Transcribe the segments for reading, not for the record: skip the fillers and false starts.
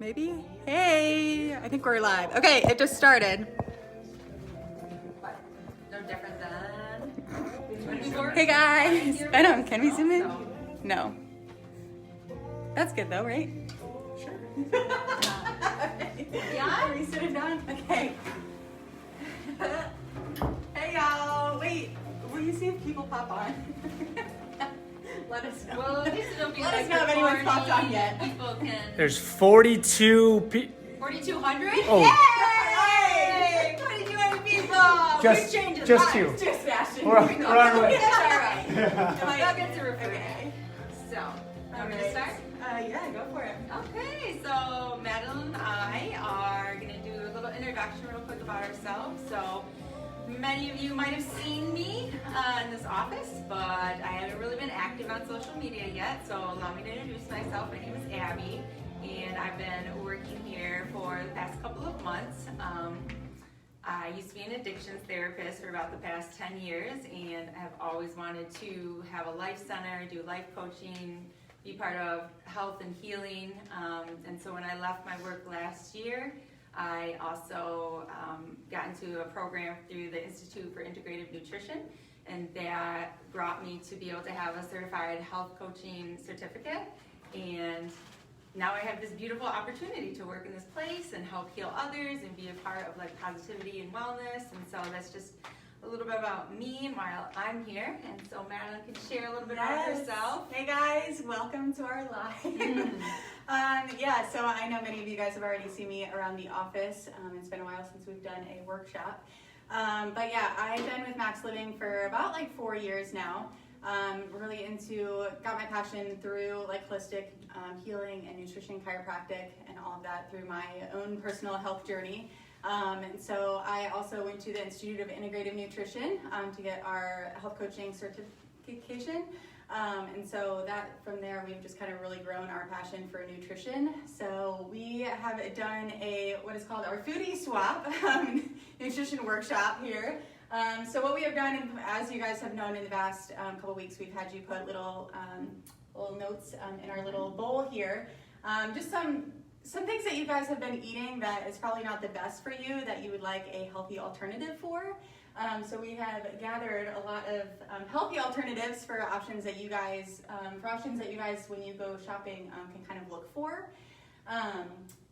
Maybe? Hey, I think we're live. Okay, it just started. What? No different than... Hey guys! I don't, can we zoom in? No. That's good though, right? Sure. Yeah? Are we sitting down? Okay. Hey y'all! Wait, will you see if people pop on? Let us know. Well, at least it'll be Let like us know if anyone's popped on yet. People can... There's 42 people. 4,200? Oh. Yay! 2,200 people! Just- We're changing just lives. two. Just Ashton. We're on our way. That's all right. Am I'll get to refer. Okay. So, want me to start? Yeah, go for it. Okay, so Madeline and I are going to do a little introduction real quick about ourselves. So, many of you might have seen me in this office, but I haven't really been active on social media yet. So, allow me to introduce myself. My name is Abby, and I've been working here for the past couple of months. I used to be an addictions therapist for about the past 10 years, and have always wanted to have a life center, do life coaching, be part of health and healing. And so when I left my work last year, I also got into a program through the Institute for Integrative Nutrition, and that brought me to be able to have a certified health coaching certificate. And now I have this beautiful opportunity to work in this place and help heal others and be a part of like positivity and wellness. And so that's just a little bit about me while I'm here. And so Madeline can share a little bit about herself. Hey guys, welcome to our live. Yeah, so I know many of you guys have already seen me around the office. It's been a while since we've done a workshop. But yeah, I've been with Max Living for about like 4 years now. Really got my passion through like holistic healing and nutrition, chiropractic, and all of that through my own personal health journey. And so I also went to the Institute of Integrative Nutrition to get our health coaching certification. And so that from there we've just kind of really grown our passion for nutrition. So we have done what is called our Foodie Swap nutrition workshop here. So what we have done, as you guys have known in the past couple weeks, we've had you put little notes in our little bowl here. Just some things that you guys have been eating that is probably not the best for you, that you would like a healthy alternative for. So we have gathered a lot of healthy alternatives for options that you guys, when you go shopping, can kind of look for.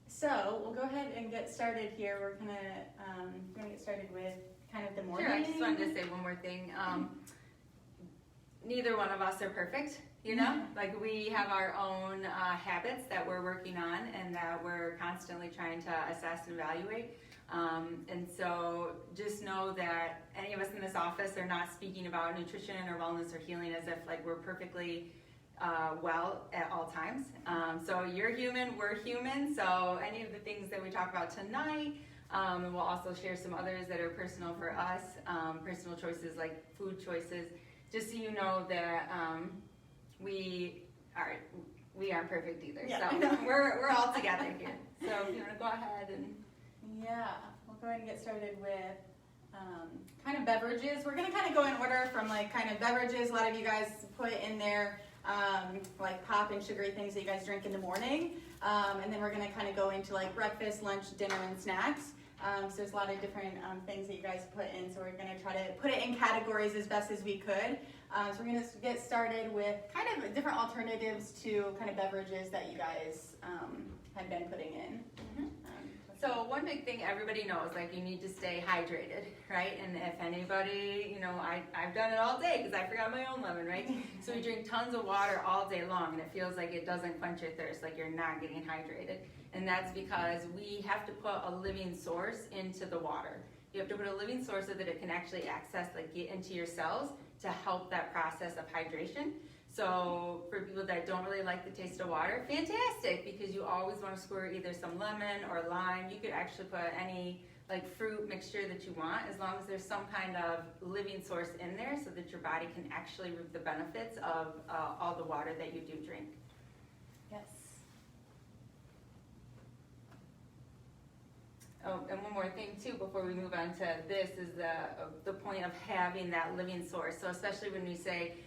So we'll go ahead and get started here. We're gonna get started with kind of the morning. Sure, I just wanted to say one more thing. Neither one of us are perfect, you know? Like we have our own habits that we're working on and that we're constantly trying to assess and evaluate. And so just know that any of us in this office are not speaking about nutrition or wellness or healing as if like we're perfectly well at all times. So you're human, we're human. So any of the things that we talk about tonight, and we'll also share some others that are personal for us, personal choices like food choices, just so you know that we aren't perfect either. Yeah. So we're all together here. So if you want to go ahead and... Yeah, we'll go ahead and get started with kind of beverages. We're going to kind of go in order from like kind of beverages. A lot of you guys put in there like pop and sugary things that you guys drink in the morning. And then we're going to kind of go into like breakfast, lunch, dinner, and snacks. So there's a lot of different things that you guys put in. So we're going to try to put it in categories as best as we could. So we're going to get started with kind of different alternatives to kind of beverages that you guys had been putting in. Mm-hmm. So one big thing everybody knows, like you need to stay hydrated, right? And if anybody, you know, I've done it all day because I forgot my own lemon, right? So we drink tons of water all day long and it feels like it doesn't quench your thirst, like you're not getting hydrated. And that's because we have to put a living source into the water. You have to put a living source so that it can actually access, like get into your cells to help that process of hydration. So for people that don't really like the taste of water, fantastic, because you always want to squirt either some lemon or lime. You could actually put any like fruit mixture that you want, as long as there's some kind of living source in there so that your body can actually reap the benefits of all the water that you do drink. Yes. Oh, and one more thing too before we move on to this is the point of having that living source. So especially when we say,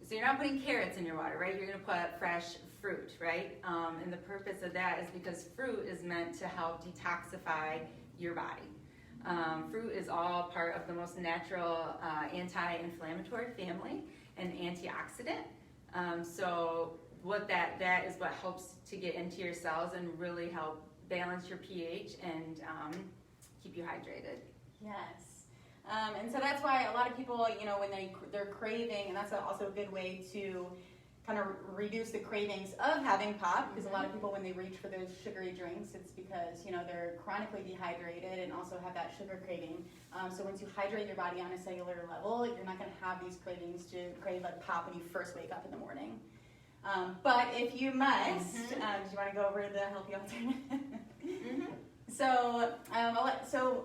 so you're not putting carrots in your water, right? You're going to put fresh fruit, right? And the purpose of that is because fruit is meant to help detoxify your body. Fruit is all part of the most natural anti-inflammatory family and antioxidant. So what that is what helps to get into your cells and really help balance your pH and keep you hydrated. Yes. And so that's why a lot of people, you know, when they're craving, and that's also a good way to kind of reduce the cravings of having pop, because a lot of people, when they reach for those sugary drinks, it's because, you know, they're chronically dehydrated and also have that sugar craving. So once you hydrate your body on a cellular level, you're not going to have these cravings to crave like pop when you first wake up in the morning. But if you must, do you want to go over the healthy alternative? So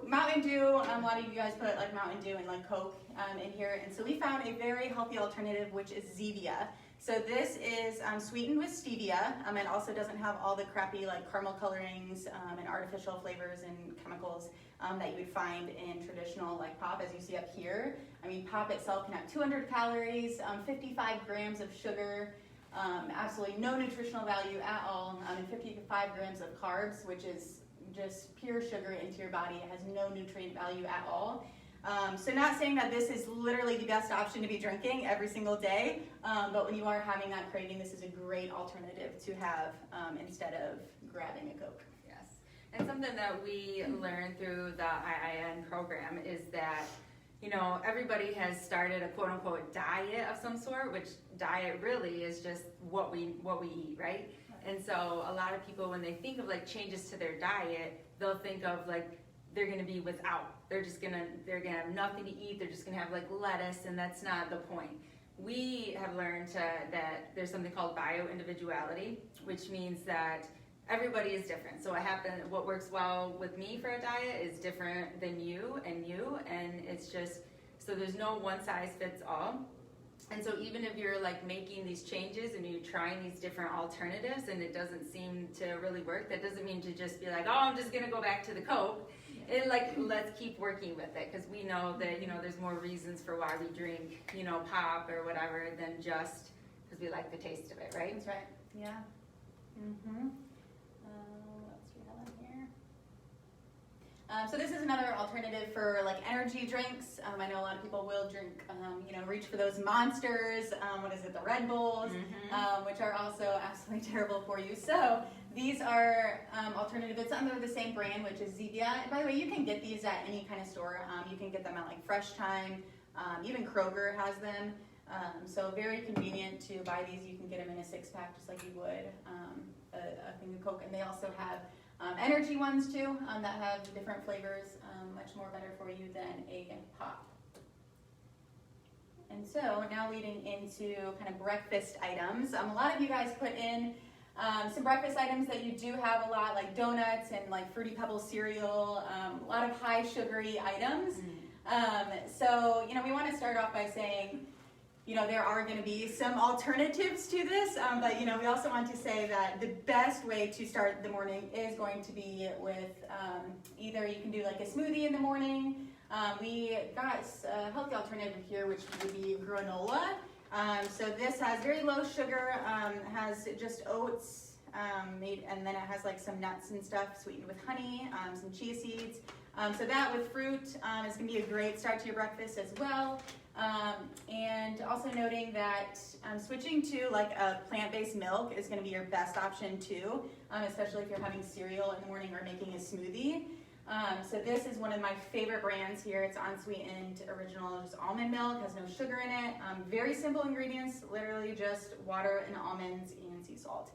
Mountain Dew, a lot of you guys put like Mountain Dew and like Coke in here, and so we found a very healthy alternative, which is Zevia. So this is sweetened with stevia. It also doesn't have all the crappy like caramel colorings and artificial flavors and chemicals that you would find in traditional like pop, as you see up here. I mean, pop itself can have 200 calories, 55 grams of sugar, absolutely no nutritional value at all, and 55 grams of carbs, which is just pure sugar into your body. It has no nutrient value at all. So not saying that this is literally the best option to be drinking every single day, but when you are having that craving, this is a great alternative to have instead of grabbing a Coke. Yes, and something that we learned through the IIN program is that, you know, everybody has started a quote unquote diet of some sort, which diet really is just what we eat, right? And so a lot of people, when they think of like changes to their diet, they'll think of like they're going to be without. They're gonna have nothing to eat. They're just gonna have like lettuce, and that's not the point. We have learned that there's something called bioindividuality, which means that everybody is different. So what works well with me for a diet is different than you, and it's just, so there's no one size fits all. And so even if you're like making these changes and you're trying these different alternatives and it doesn't seem to really work, that doesn't mean to just be like, oh, I'm just gonna go back to the Coke. Let's keep working with it, because we know that, you know, there's more reasons for why we drink, you know, pop or whatever than just because we like the taste of it, right? That's right. Yeah. What else do we have on here? So this is another alternative for like energy drinks. I know a lot of people will drink, you know, reach for those monsters. What is it? The Red Bulls, which are also absolutely terrible for you. So these are alternative. It's under the same brand, which is Zevia. And by the way, you can get these at any kind of store. You can get them at like Fresh Time. Even Kroger has them. So very convenient to buy these. You can get them in a 6-pack just like you would a thing of Coke. And they also have energy ones too that have different flavors, much more better for you than a pop. And so now leading into kind of breakfast items. A lot of you guys put in some breakfast items that you do have a lot, like donuts and like Fruity Pebbles cereal, a lot of high sugary items. So, you know, we want to start off by saying, you know, there are going to be some alternatives to this, but, you know, we also want to say that the best way to start the morning is going to be with either you can do like a smoothie in the morning. We got a healthy alternative here, which would be granola. So this has very low sugar, has just oats made, and then it has like some nuts and stuff sweetened with honey, some chia seeds. So that with fruit is going to be a great start to your breakfast as well. And also noting that switching to like a plant-based milk is going to be your best option too, especially if you're having cereal in the morning or making a smoothie. So this is one of my favorite brands here. It's unsweetened, original, just almond milk, has no sugar in it. Very simple ingredients, literally just water and almonds and sea salt.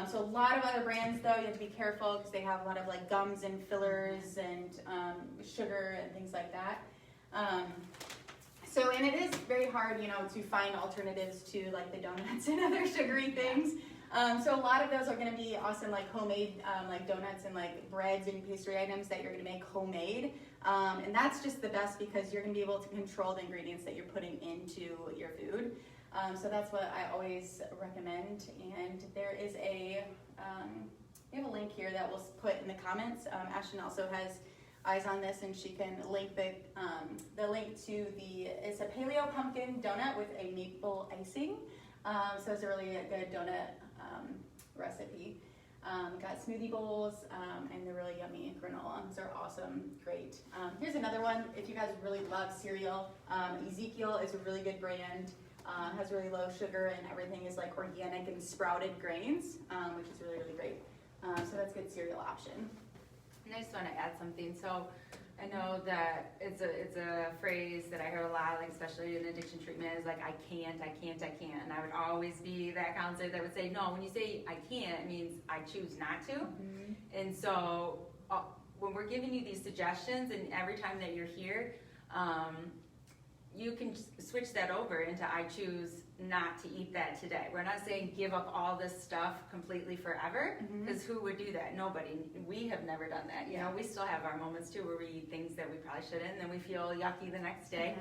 So a lot of other brands though, you have to be careful because they have a lot of like gums and fillers and sugar and things like that. So, and it is very hard, you know, to find alternatives to like the donuts and other sugary things. So a lot of those are going to be awesome, like homemade, like donuts and like breads and pastry items that you're going to make homemade. And that's just the best because you're going to be able to control the ingredients that you're putting into your food. So that's what I always recommend. And there is we have a link here that we'll put in the comments. Ashton also has eyes on this, and she can link the link to it's a paleo pumpkin donut with a maple icing. So it's a really good donut recipe. Got smoothie bowls, and they're really yummy granola. Those are awesome, great. Here's another one. If you guys really love cereal, Ezekiel is a really good brand. Has really low sugar and everything is like organic and sprouted grains, which is really, really great. So that's a good cereal option. And I just want to add something. So I know that it's a phrase that I hear a lot, like especially in addiction treatment, is like I can't. And I would always be that counselor that would say, no, when you say I can't, it means I choose not to. Mm-hmm. And so when we're giving you these suggestions, and every time that you're here, you can switch that over into I choose not to eat that today. We're not saying give up all this stuff completely forever, because who would do that? Nobody. We have never done that. You know, we still have our moments too where we eat things that we probably shouldn't, and then we feel yucky the next day.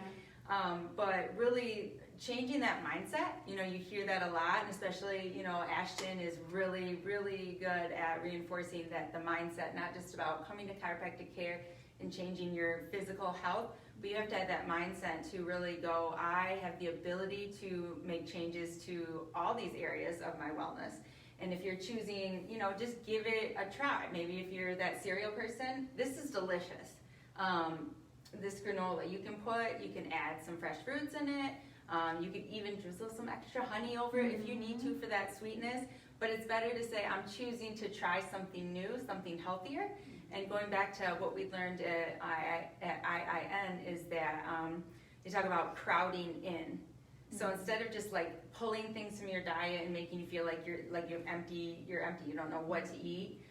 But really changing that mindset, you know, you hear that a lot, and especially, you know, Ashton is really, really good at reinforcing that the mindset, not just about coming to chiropractic care and changing your physical health, but you have to have that mindset to really go, I have the ability to make changes to all these areas of my wellness. And if you're choosing, you know, just give it a try. Maybe if you're that cereal person, this is delicious. This granola, you can add some fresh fruits in it. You could even drizzle some extra honey over it if you need to for that sweetness. But it's better to say, I'm choosing to try something new, something healthier. And going back to what we learned at IIN is that they talk about crowding in. So instead of just like pulling things from your diet and making you feel like you're empty, you don't know what to eat,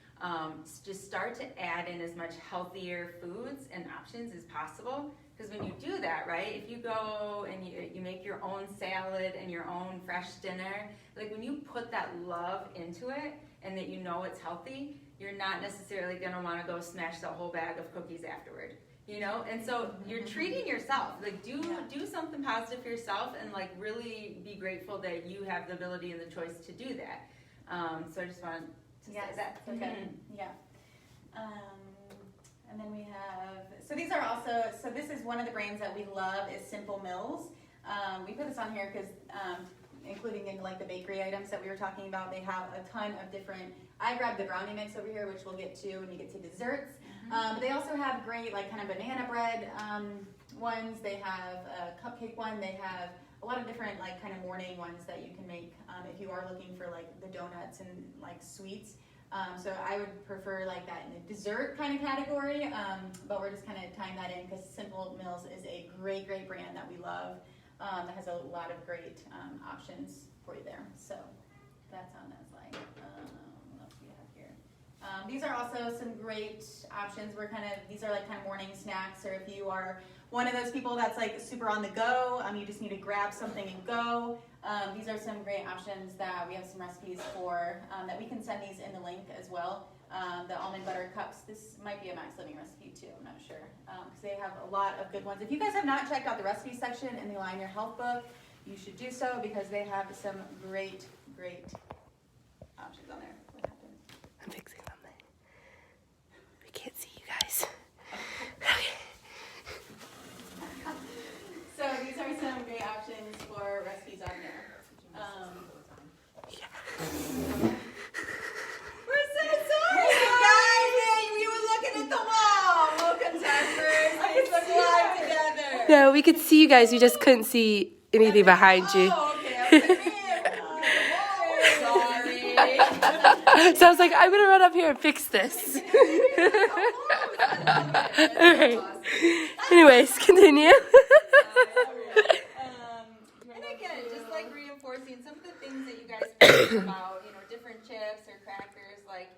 just start to add in as much healthier foods and options as possible. Because when you do that, right, if you go and you make your own salad and your own fresh dinner, like when you put that love into it and that you know it's healthy, you're not necessarily going to want to go smash the whole bag of cookies afterward, you know? And so you're treating yourself, like do something positive for yourself, and like really be grateful that you have the ability and the choice to do that. So I just wanted to say that. Okay. Yeah. And then we have, so these are also, so this is one of the brands that we love is Simple Mills. We put this on here because including in like the bakery items that we were talking about, they have a ton of different, I grabbed the brownie mix over here, which we'll get to when you get to desserts. But they also have great like kind of banana bread ones. They have a cupcake one. They have a lot of different like kind of morning ones that you can make if you are looking for like the donuts and like sweets. So I would prefer like that in the dessert kind of category, but we're just kind of tying that in because Simple Mills is a great brand that we love. That has a lot of great options for you there. So that's on that slide. What else do we have here? These are also some great options. These are like kind of morning snacks, or if you are one of those people that's like super on the go, you just need to grab something and go. These are some great options that we have some recipes for that we can send these in the link as well. The almond butter cups, this might be a Max Living recipe too, I'm not sure, because they have a lot of good ones. If you guys have not checked out the recipe section in the Align Your Health book, you should do so because they have some great options on there. What happened? I'm fixing something. We can't see you guys. Okay. So these are some great options for recipes on there. We're so sorry, guys. We were looking at the wall. Welcome to our first Facebook Live together. No, we could see you guys. We just couldn't see anything behind you. Oh, okay. I was like, sorry. So I was like, I'm going to run up here and fix this. All right. Anyways, continue. And again, just like reinforcing some of the things that you guys talked about, you know, different chips or crackers, like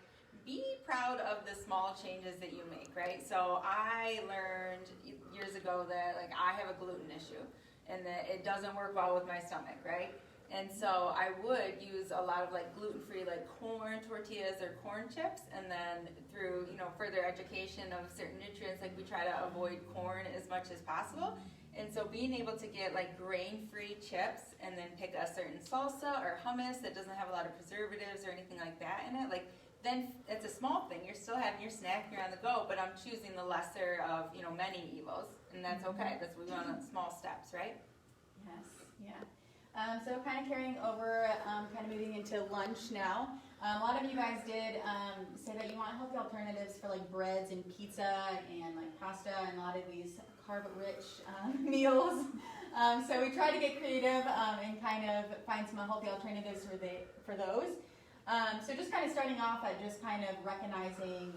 be proud of the small changes that you make, right? So I learned years ago that like I have a gluten issue and that it doesn't work well with my stomach, right? And so I would use a lot of like gluten-free like corn tortillas or corn chips, and then through, you know, further education of certain nutrients, like we try to avoid corn as much as possible. And so being able to get like grain-free chips and then pick a certain salsa or hummus that doesn't have a lot of preservatives or anything like that in it, like then it's a small thing. You're still having your snack, you're on the go, but I'm choosing the lesser of, you know, many evils, and that's okay. That's what we want on small steps, right? Yes, yeah. So kind of carrying over, kind of moving into lunch now. A lot of you guys did say that you want healthy alternatives for like breads and pizza and like pasta and a lot of these carb-rich meals. So we try to get creative and kind of find some healthy alternatives for those. So just kind of starting off at just kind of recognizing,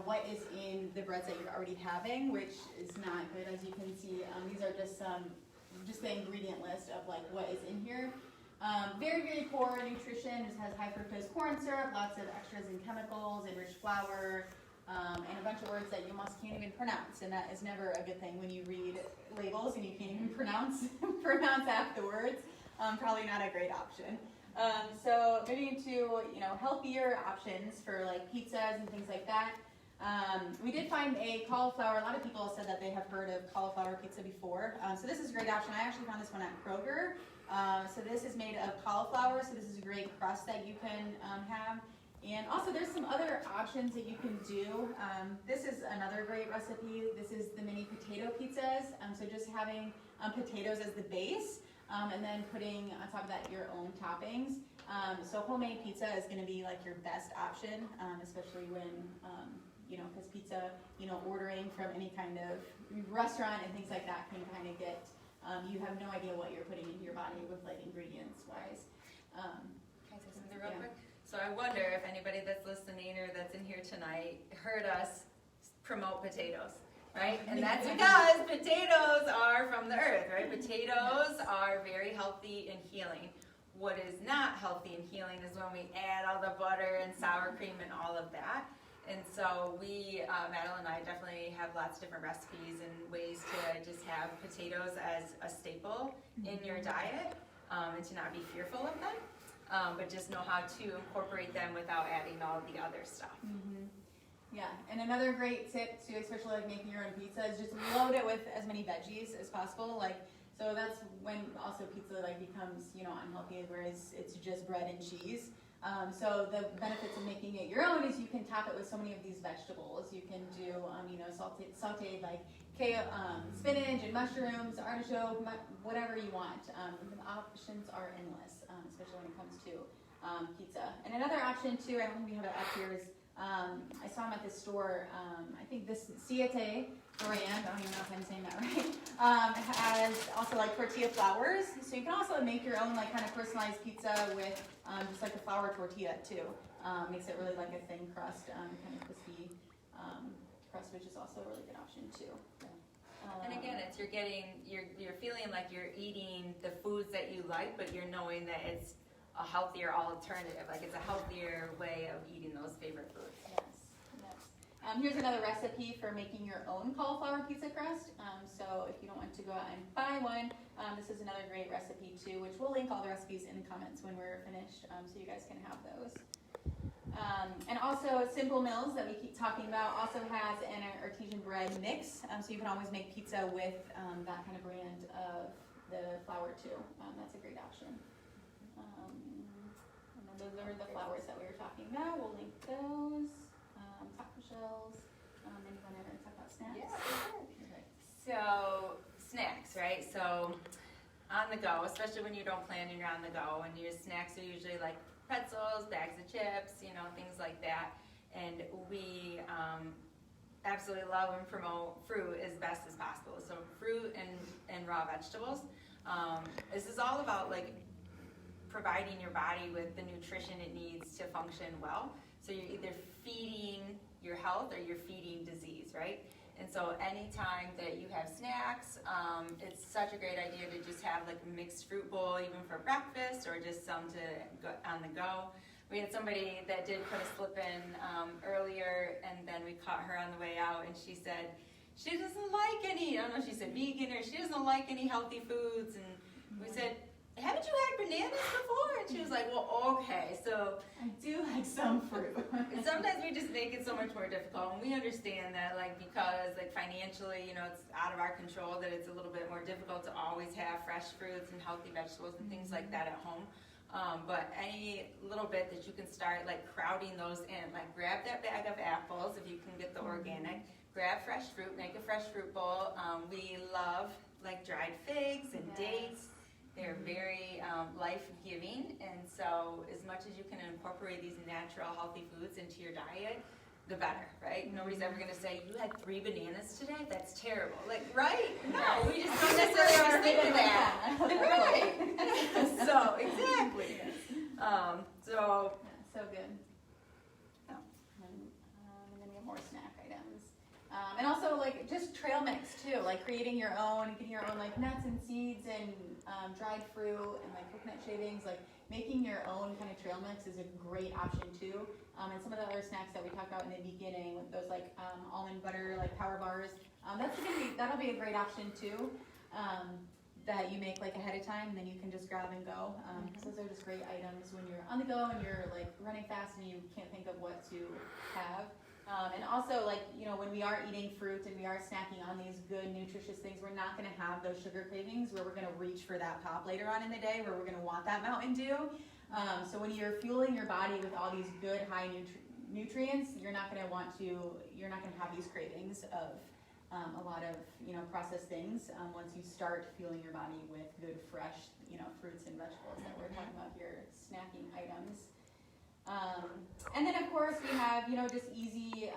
what is in the breads that you're already having, which is not good, as you can see. These are just the ingredient list of like what is in here. Very, very poor nutrition. Just has high fructose corn syrup, lots of extras and chemicals, enriched flour, and a bunch of words that you almost can't even pronounce. And that is never a good thing when you read labels and you can't even pronounce half the words. Probably not a great option. So moving into healthier options for like pizzas and things like that. We did find a cauliflower. A lot of people said that they have heard of cauliflower pizza before. So this is a great option. I actually found this one at Kroger. So this is made of cauliflower. So this is a great crust that you can have. And also there's some other options that you can do. This is another great recipe. This is the mini potato pizzas. So just having potatoes as the base. And then putting on top of that your own toppings. So homemade pizza is going to be like your best option, especially when, because pizza, ordering from any kind of restaurant and things like that can kind of get, you have no idea what you're putting into your body with like ingredients wise. Can I say something real quick? So I wonder if anybody that's listening or that's in here tonight heard us promote potatoes. Right? And that's because potatoes are from the earth, right? Potatoes are very healthy and healing. What is not healthy and healing is when we add all the butter and sour cream and all of that. And so we, Madeline and I definitely have lots of different recipes and ways to just have potatoes as a staple in your diet and to not be fearful of them, but just know how to incorporate them without adding all the other stuff. Mm-hmm. Yeah, and another great tip too, especially like making your own pizza, is just load it with as many veggies as possible. So that's when also pizza becomes unhealthy, whereas it's just bread and cheese. So the benefits of making it your own is you can top it with so many of these vegetables. You can do sauteed like kale, spinach and mushrooms, artichoke, whatever you want. The options are endless, especially when it comes to pizza. And another option too, I don't think we have it up here, is I saw them at this store. I think this Siete brand, I don't even know if I'm saying that right, has also like tortilla flours. So you can also make your own like kind of personalized pizza with just like a flour tortilla too. Makes it really like a thin crust, kind of crispy crust, which is also a really good option too. And again, it's you're feeling like you're eating the foods that you like, but you're knowing that it's a healthier alternative, like it's a healthier way of eating those favorite foods. Yes. Here's another recipe for making your own cauliflower pizza crust. So if you don't want to go out and buy one, this is another great recipe too, which we'll link all the recipes in the comments when we're finished, so you guys can have those. And also Simple Mills that we keep talking about also has an artesian bread mix, so you can always make pizza with that kind of brand of the flour too. That's a great option. And then those are the flours that we were talking about. We'll link those. Taco shells. Then you want to talk about snacks? Yeah, okay. So snacks, right? So on the go, especially when you don't plan and you're on the go, and your snacks are usually like pretzels, bags of chips, things like that. And we absolutely love and promote fruit as best as possible. So fruit and raw vegetables. This is all about like providing your body with the nutrition it needs to function well. So you're either feeding your health or you're feeding disease, right? And so anytime that you have snacks, it's such a great idea to just have like a mixed fruit bowl even for breakfast or just some to go on the go. We had somebody that did put a slip in earlier, and then we caught her on the way out, and she said she doesn't like any, I don't know if she said vegan or she doesn't like any healthy foods. And we said, haven't you had bananas before? And she was like, well, okay, so I do like some fruit. sometimes we just make it so much more difficult, and we understand that because financially, it's out of our control, that it's a little bit more difficult to always have fresh fruits and healthy vegetables and things like that at home. But any little bit that you can start crowding those in, grab that bag of apples if you can get the organic, grab fresh fruit, make a fresh fruit bowl. We love dried figs and dates They're very life-giving, and so as much as you can incorporate these natural, healthy foods into your diet, the better, right? Nobody's ever gonna say, you had 3 bananas today? That's terrible. Like, right? No, we just don't necessarily always think of that. Right. So, exactly. So good. Oh. And then we have more snack items. And also like just trail mix too, like creating your own, getting your own like nuts and seeds and dried fruit and like coconut shavings, like making your own kind of trail mix is a great option too. And some of the other snacks that we talked about in the beginning, with those like almond butter, like power bars, that'll be a great option too. That you make like ahead of time, and then you can just grab and go. So those are just great items when you're on the go and you're like running fast and you can't think of what to have. And also, like, you know, when we are eating fruit and we are snacking on these good nutritious things, we're not going to have those sugar cravings where we're going to reach for that pop later on in the day, where we're going to want that Mountain Dew. So when you're fueling your body with all these good high nutrients, you're not going to have these cravings of a lot of, you know, processed things once you start fueling your body with good fresh, you know, fruits and vegetables that we're talking about here, snacking items. And then of course we have, you know, just easy,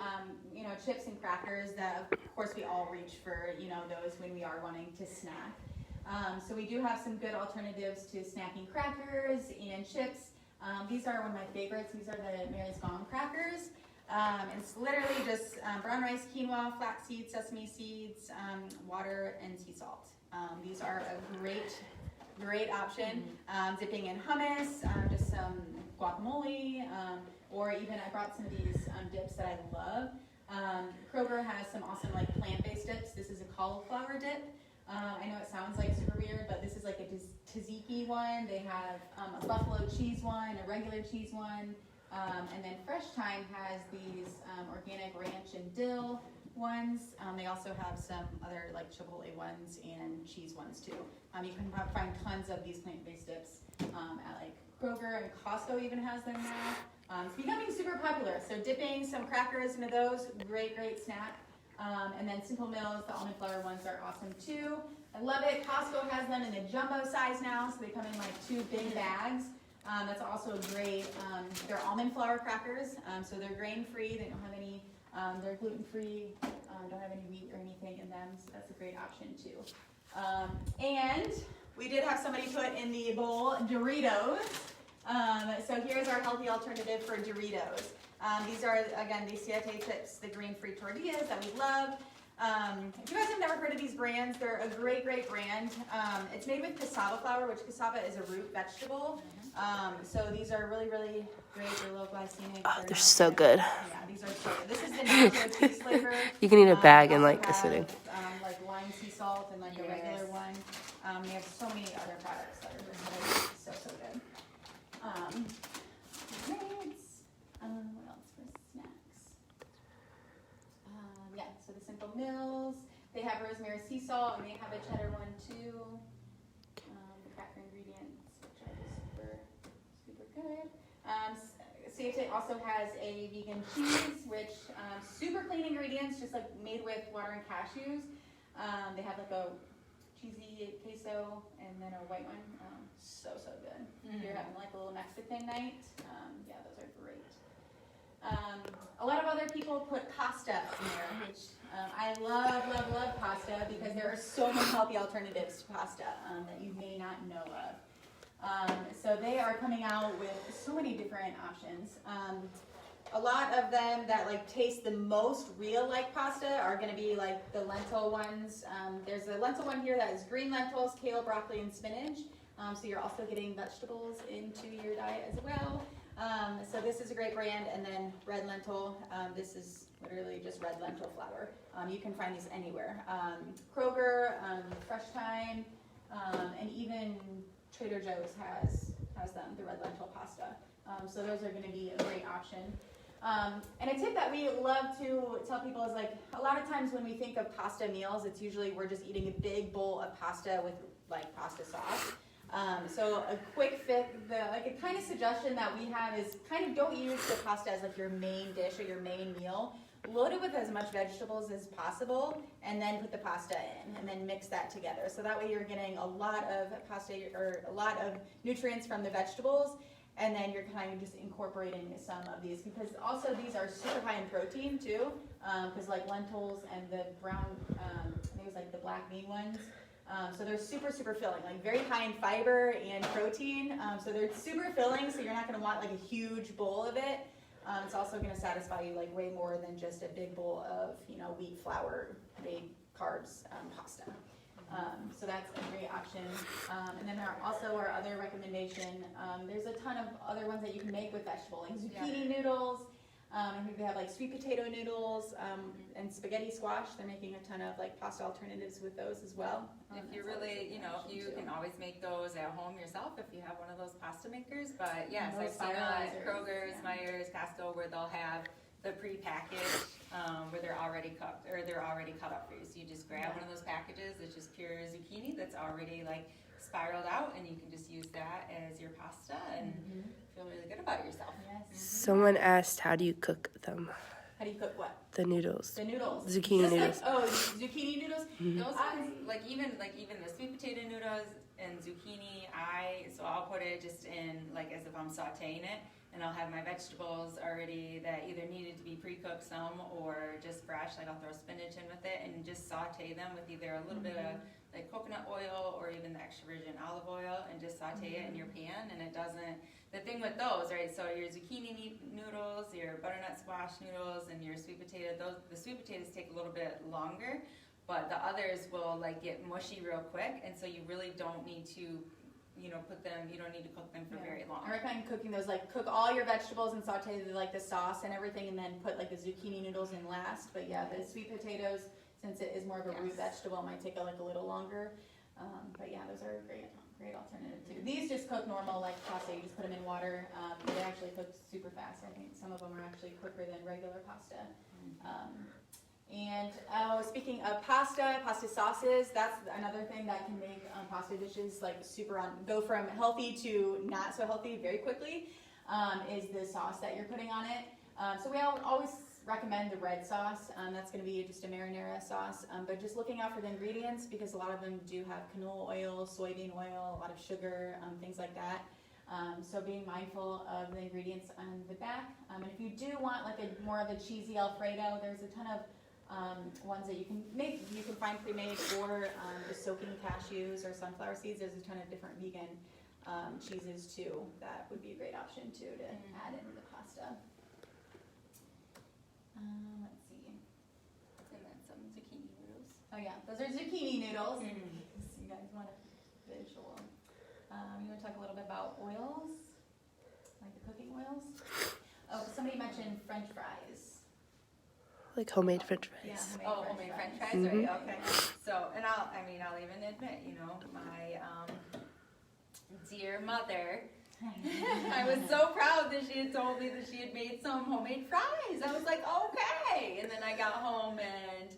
you know, chips and crackers that of course we all reach for, you know, those when we are wanting to snack. So we do have some good alternatives to snacking crackers and chips. These are one of my favorites. These are the Mary's Gong crackers. And it's literally just brown rice, quinoa, flax seeds, sesame seeds, water, and sea salt. These are a great option. Dipping in hummus, just some guacamole, or even I brought some of these dips that I love. Kroger has some awesome like plant-based dips. This is a cauliflower dip. I know it sounds like super weird, but this is like a tzatziki one. They have a buffalo cheese one, a regular cheese one. And then Fresh Time has these organic ranch and dill ones. They also have some other like chipotle ones and cheese ones too. You can find tons of these plant-based dips at like Kroger, and Costco even has them now. It's becoming super popular. So dipping some crackers into those, great snack. And then Simple Mills, the almond flour ones are awesome too. I love it. Costco has them in the jumbo size now, so they come in like 2 big bags. That's also a great, they're almond flour crackers, so they're grain-free, they don't have any, they're gluten-free, don't have any wheat or anything in them, so that's a great option too. And we did have somebody put in the bowl Doritos, so here's our healthy alternative for Doritos. These are, again, these Siete chips, the grain-free tortillas that we love. If you guys have never heard of these brands, they're a great brand. It's made with cassava flour, which cassava is a root vegetable. So these are really great. They're low glycemic. Oh, they're so good. Yeah, these are so good. This is the nacho cheese flavor. You can eat a bag in We like a also sitting. have, like lime sea salt and like a regular one. We have so many other products that are so good. Grapes. What else for snacks? Yeah, so the Simple Mills. They have rosemary sea salt, and they have a cheddar one too. The cracker ingredients, which are super good. Siete also has a vegan cheese, which super clean ingredients, just like made with water and cashews. They have like a cheesy queso and then a white one. So good. If you're having like a little Mexican night, yeah, those are great. A lot of other people put pasta in there, which I love pasta because there are so many healthy alternatives to pasta that you may not know of. So they are coming out with so many different options. A lot of them that like taste the most real like pasta are going to be like the lentil ones. There's a lentil one here that is green lentils, kale, broccoli, and spinach. So you're also getting vegetables into your diet as well. So this is a great brand. And then red lentil, this is literally just red lentil flour. You can find these anywhere. Kroger, Fresh Time, and even Trader Joe's has them, the red lentil pasta. So those are going to be a great option. And a tip that we love to tell people is like, a lot of times when we think of pasta meals, it's usually we're just eating a big bowl of pasta with like pasta sauce. So a quick fix, like a kind of suggestion that we have is kind of don't use the pasta as like your main dish or your main meal. load it with as much vegetables as possible, and then put the pasta in, and then mix that together. So that way you're getting a lot of pasta, or a lot of nutrients from the vegetables, and then you're kind of just incorporating some of these, because also these are super high in protein too, because like lentils and the brown, I think it was like the black bean ones, so they're super, super filling, like very high in fiber and protein, so they're super filling, so you're not gonna want like a huge bowl of it. It's also gonna satisfy you like way more than just a big bowl of, you know, wheat flour, made carbs, pasta. So that's a great option. And then there are also our other recommendation. There's a ton of other ones that you can make with vegetable, like zucchini noodles. I think they have like sweet potato noodles and spaghetti squash. They're making a ton of like pasta alternatives with those as well. If you really, you know, if you can always make those at home yourself if you have one of those pasta makers. But yes, I've seen them at Kroger's, Meijer's, Costco, where they'll have the pre-packaged where they're already cooked, or they're already cut up for you. So you just grab one of those packages that's just pure zucchini that's already like spiraled out, and you can just use that as your pasta and feel really good about yourself. Yes. Someone asked, how do you cook them? How do you cook what? The noodles. The noodles. Zucchini Just noodles. Like, oh, zucchini noodles. Those ones, like even the sweet potato noodles and zucchini, I'll put it just in like as if I'm sauteing it, and I'll have my vegetables already that either needed to be pre-cooked some or just fresh. Like I'll throw spinach in with it and just saute them with either a little bit of like coconut oil or even the extra virgin olive oil, and just saute it in your pan. And it doesn't. The thing with those, right? So your zucchini noodles, your butternut squash noodles, and your sweet potato. The sweet potatoes take a little bit longer, but the others will like get mushy real quick, and so you really don't need to, you know, you don't need to cook them for very long. I recommend cooking those, like cook all your vegetables and saute like the sauce and everything, and then put like the zucchini noodles in last. But yeah, the sweet potatoes, since it is more of a root vegetable, might take like a little longer. But yeah, those are a great alternative too. These just cook normal like pasta. You just put them in water. They actually cook super fast. I think some of them are actually quicker than regular pasta. And speaking of pasta sauces, that's another thing that can make pasta dishes like go from healthy to not so healthy very quickly, is the sauce that you're putting on it. So we always recommend the red sauce. That's going to be just a marinara sauce, but just looking out for the ingredients, because a lot of them do have canola oil, soybean oil, a lot of sugar, things like that. So being mindful of the ingredients on the back. And if you do want like more of a cheesy Alfredo, there's a ton of ones that you can make. You can find pre-made, or just soaking cashews or sunflower seeds. There's a ton of different vegan cheeses too. That would be a great option too to add into the pasta. Let's see. And then some zucchini noodles. Oh yeah, those are zucchini noodles. So you guys want a visual. You want to talk a little bit about oils, like the cooking oils? Oh, somebody mentioned French fries. Like homemade French fries. Yeah, Homemade French fries, right? Okay. So, and I'll even admit, you know, my dear mother, I was so proud that she had told me that she had made some homemade fries. I was like, okay. And then I got home and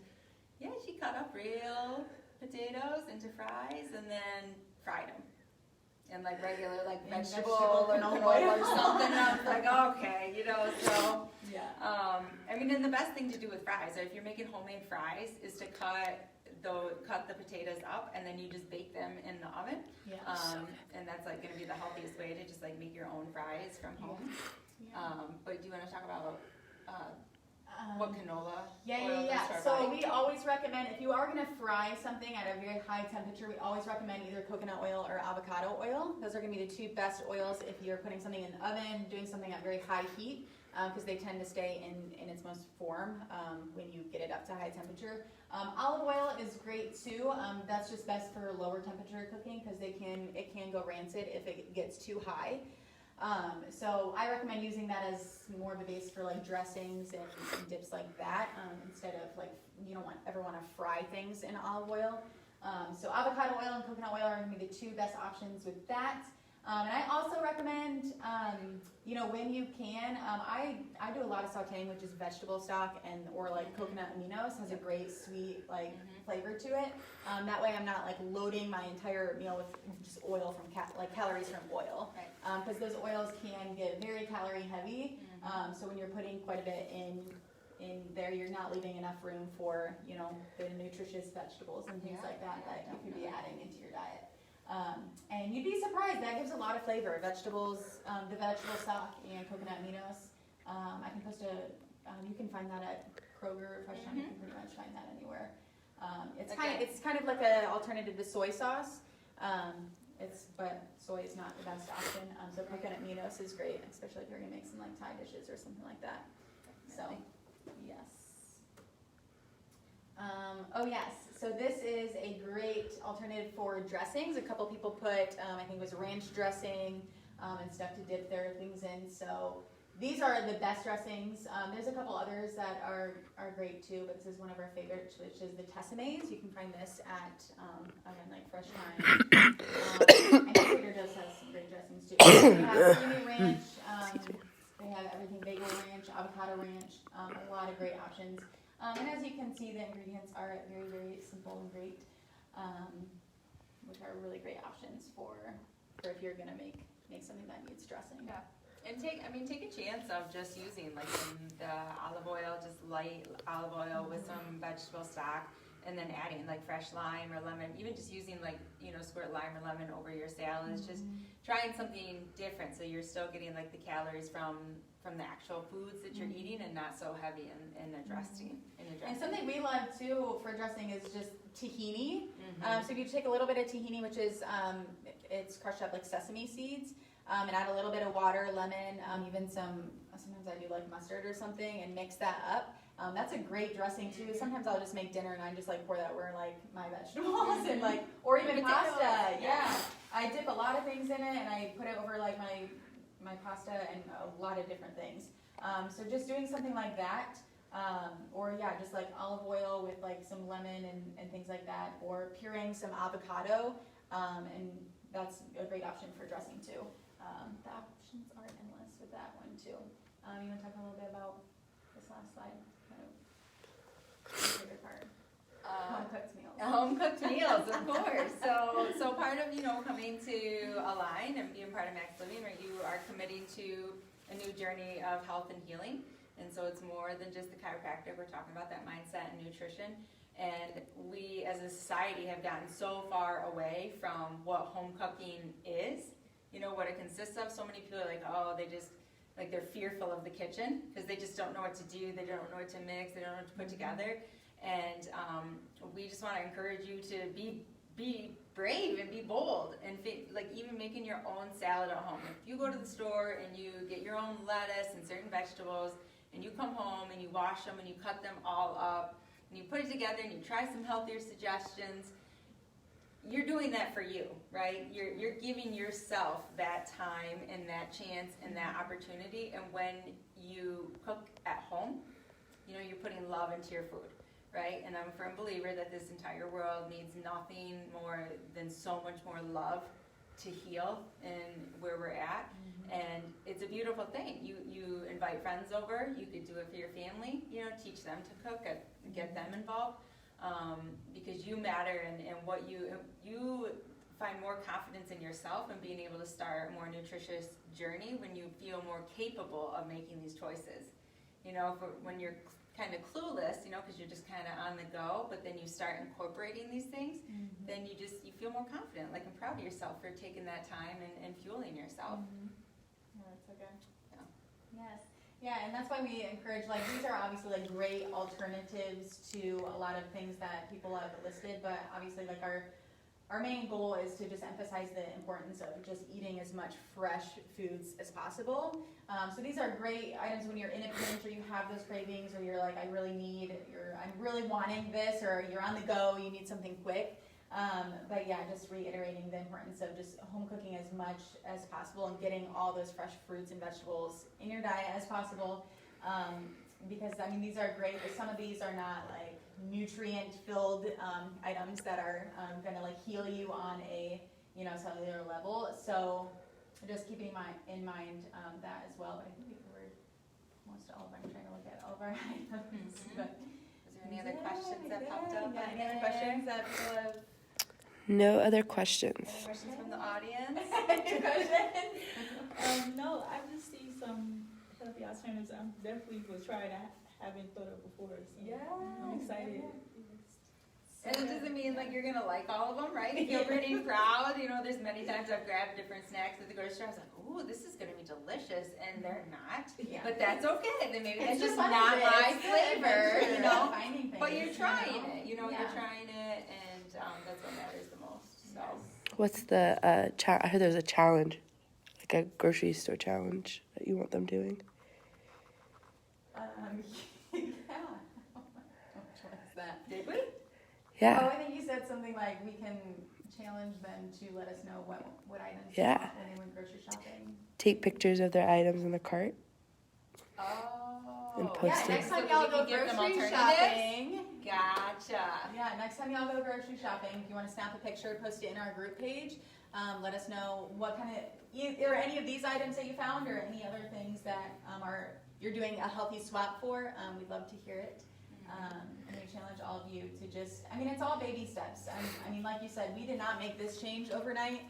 yeah, she cut up real potatoes into fries and then fried them. And like regular, like vegetable or canola or something. And I was like, okay, you know, so. Yeah. I mean, and the best thing to do with fries, or if you're making homemade fries, is to cut the potatoes up and then you just bake them in the oven. Yeah. And that's like going to be the healthiest way to just like make your own fries from home. Yeah. But do you want to talk about what canola? Yeah. So we always recommend, if you are going to fry something at a very high temperature, we always recommend either coconut oil or avocado oil. Those are going to be the two best oils if you're putting something in the oven, doing something at very high heat, because they tend to stay in its most form when you get it up to high temperature. Olive oil is great too. That's just best for lower temperature cooking, because it can go rancid if it gets too high. So I recommend using that as more of a base for like dressings and dips like that, instead of like, you don't ever want to fry things in olive oil. So avocado oil and coconut oil are going to be the two best options with that. And I also recommend, you know, when you can, I do a lot of sauteing with just vegetable stock or like coconut aminos. Has a great sweet like flavor to it. That way I'm not like loading my entire meal with just oil from calories from oil. Because those oils can get very calorie heavy. So when you're putting quite a bit in in there you're not leaving enough room for, you know, the nutritious vegetables and things like that that you could be adding into your diet. And you'd be surprised, that gives a lot of flavor. Vegetables, the vegetable stock and coconut aminos. I can post you can find that at Kroger, Fresh Time, you can pretty much find that anywhere. It's kind of like an alternative to soy sauce. But soy is not the best option. So coconut aminos is great, especially if you're gonna make some like Thai dishes or something like that. So, yes. Oh yes, so this is a great alternative for dressings. A couple people put, I think it was ranch dressing and stuff to dip their things in. So these are the best dressings. There's a couple others that are great too, but this is one of our favorites, which is the Tessemaes. You can find this at, again, like Fresh Time. And Trader does have some great dressings too. They have creamy ranch, they have everything, bagel ranch, avocado ranch, a lot of great options. And as you can see, the ingredients are very, very simple and great, which are really great options for if you're gonna make something that needs dressing. Yeah. And take a chance of just using like the olive oil, just light olive oil with some vegetable stock, and then adding like fresh lime or lemon, even just using like, you know, squirt lime or lemon over your salads, just trying something different so you're still getting like the calories from the actual foods that you're eating and not so heavy in the dressing. And something we love too for dressing is just tahini. So if you take a little bit of tahini, which is, it's crushed up like sesame seeds, and add a little bit of water, lemon, even sometimes I do like mustard or something and mix that up. That's a great dressing too. Sometimes I'll just make dinner and I just like pour that over like my vegetables and like, or even pasta. Yeah. I dip a lot of things in it and I put it over like my pasta and a lot of different things. So just doing something like that, or yeah, just like olive oil with like some lemon and things like that, or pureeing some avocado, and that's a great option for dressing too. The options are endless with that one too. You want to talk a little bit about this last slide? Kind of your favorite part. Home cooked meals. Home cooked meals, of course. So part of, you know, coming to Align and being part of Max Living, right, you are committing to a new journey of health and healing. And so it's more than just the chiropractic. We're talking about that mindset and nutrition. And we as a society have gotten so far away from what home cooking is, you know, what it consists of. So many people are like, oh, they're fearful of the kitchen because they just don't know what to do. They don't know what to mix. They don't know what to put together. And we just want to encourage you to be brave and be bold and like even making your own salad at home. If you go to the store and you get your own lettuce and certain vegetables and you come home and you wash them and you cut them all up and you put it together and you try some healthier suggestions, you're doing that for you, right? You're giving yourself that time and that chance and that opportunity. And when you cook at home, you know, you're putting love into your food, right? And I'm a firm believer that this entire world needs nothing more than so much more love to heal in where we're at. And it's a beautiful thing. You invite friends over, you could do it for your family, you know, teach them to cook, get them involved. Because you matter and what you find more confidence in yourself and being able to start a more nutritious journey when you feel more capable of making these choices. You know, when you're kind of clueless, you know, because you're just kind of on the go, but then you start incorporating these things, then you feel more confident, like, and proud of yourself for taking that time and fueling yourself. Yeah, that's so good. Yeah. Yes. Yeah, and that's why we encourage, like, these are obviously like great alternatives to a lot of things that people have listed, but obviously like our main goal is to just emphasize the importance of just eating as much fresh foods as possible. So these are great items when you're in a pinch or you have those cravings or you're like, I'm really wanting this, or you're on the go, you need something quick. But yeah, just reiterating the importance of just home cooking as much as possible and getting all those fresh fruits and vegetables in your diet as possible. Because I mean, these are great, but some of these are not like nutrient-filled items that are gonna like heal you on a, you know, cellular level. So just keeping in mind that as well. But I think we covered most all of them. I'm trying to look at all of our items. But is there any other questions that popped up? Yeah, any other questions that people have? No other questions. Any questions from the audience? Any questions? No, I just see some healthy alternatives. I definitely will try to haven't thought of before. So Yeah. I'm excited. And it doesn't mean like you're gonna like all of them, right? You feel pretty proud. You know, there's many times I've grabbed different snacks at the grocery store. I was like, ooh, this is gonna be delicious, and they're not. Yeah. But that's okay. Then maybe that's It's just fun not of it. my It's good flavor, adventure, you know. finding things, But you're trying know? it. You know, Yeah. you're trying it, and that's what matters the most. So. What's the I heard there's a challenge, like a grocery store challenge that you want them doing. Yeah. What's that? Did we? Yeah. Oh, I think you said something like we can challenge them to let us know what items Yeah. they want when they went grocery shopping. Take pictures of their items in the cart. Oh. And Yeah, post it. next time So y'all we go can give them grocery alternatives? shopping. Gotcha. Yeah, next time y'all go grocery shopping, if you want to snap a picture, post it in our group page. Let us know what kind of, or any of these items that you found, or any other things that you're doing a healthy swap for. We'd love to hear it. And we challenge all of you to just, I mean, it's all baby steps. I mean, like you said, we did not make this change overnight.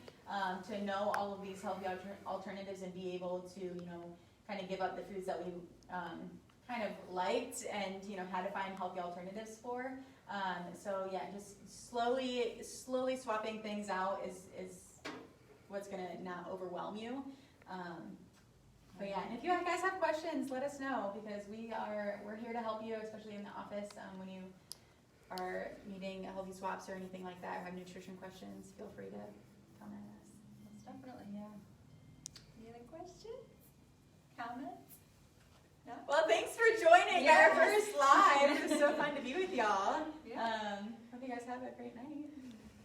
To know all of these healthy alternatives and be able to, kind of give up the foods that we kind of liked and, had to find healthy alternatives for. So yeah, just slowly swapping things out is what's gonna not overwhelm you. But yeah, and if you guys have questions, let us know, because we're here to help you, especially in the office. When you are needing healthy swaps or anything like that, or have nutrition questions, feel free to come at us. Most definitely. Yeah. Any other questions? Comments? No? Well, thanks for joining Yes. our first live. It was so fun to be with y'all. Yeah. Hope you guys have a great night.